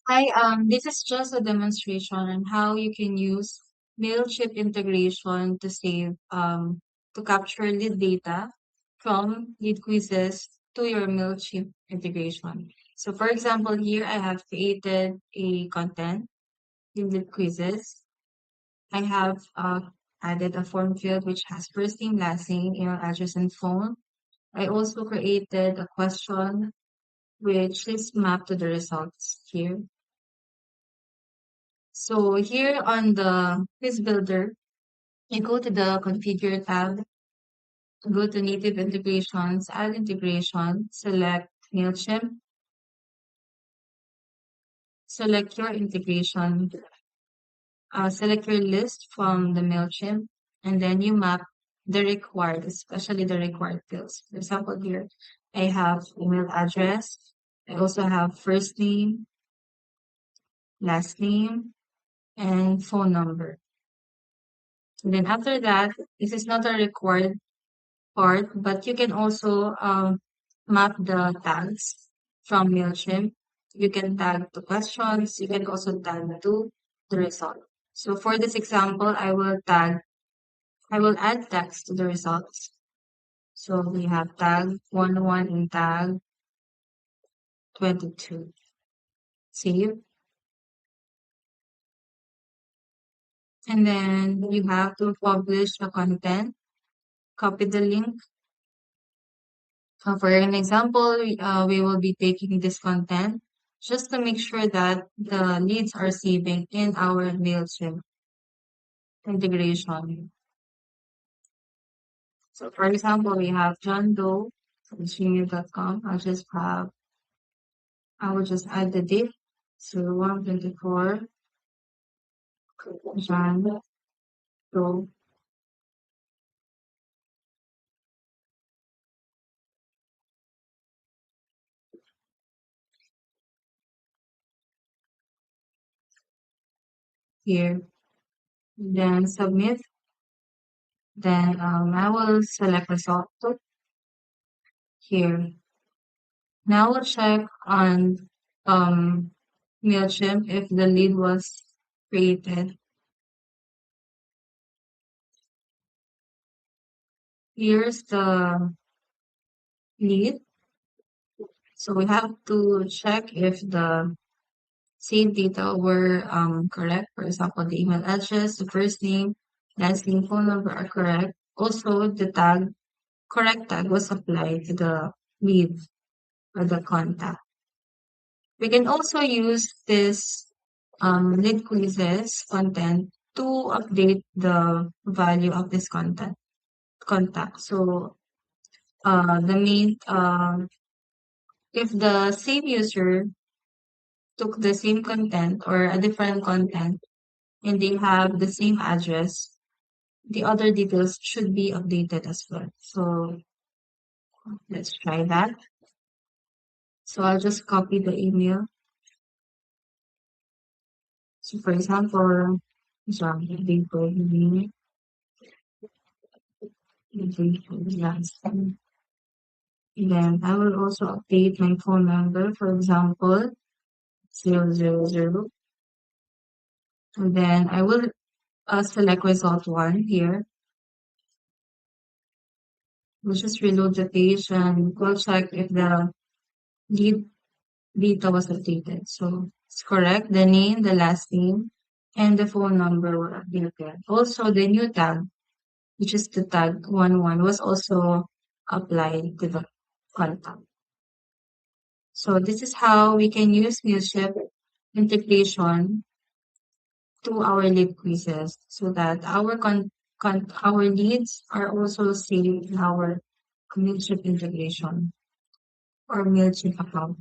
Hi, this is just a demonstration on how you can use Mailchimp integration to to capture lead data from lead quizzes to your Mailchimp integration. So for example, here I have created a content in lead quizzes. I have added a form field which has first name, last name, email address, and phone. I also created a question which is mapped to the results here. So here on the quiz builder, you go to the configure tab, go to native integrations, add integration, select Mailchimp, select your integration, select your list from the Mailchimp, and then you map the required, especially the required fields. For example, here I have email address. I also have first name, last name, and phone number. And then after that, this is not a required part, but you can also map the tags from Mailchimp. You can tag the questions. You can also tag to the result. So for this example, I will add tags to the results. So we have tag 11 and tag 22. Save. And then you have to publish the content, copy the link. For an example, we will be taking this content just to make sure that the leads are saving in our Mailchimp integration. So for example, we have John Doe from gmail.com. I will just add the date. So 124 John Doe here. Then submit. Then I will select result here. Now we'll check on um, Mailchimp if the lead was created. Here's the lead. So we have to check if the saved data were correct. For example, the email address, the first name, last name, phone number are correct. Also, the correct tag was applied to the lead or the contact. We can also use this lead quizzes content to update the value of this contact. So the main if the same user took the same content or a different content and they have the same address, the other details should be updated as well. So let's try that. So I'll just copy the email. So for example, sorry, they go me, last time. Then I will also update my phone number, for example, 000. And then I will select result one here. We'll just reload the page and we'll check if the lead data was updated. So it's correct. The name, the last name, and the phone number were updated. Also, the new tag, which is the tag 11, was also applied to the contact. So this is how we can use Mailchimp integration to our lead quizzes so that our leads are also saved in our Mailchimp integration or Mailchimp account.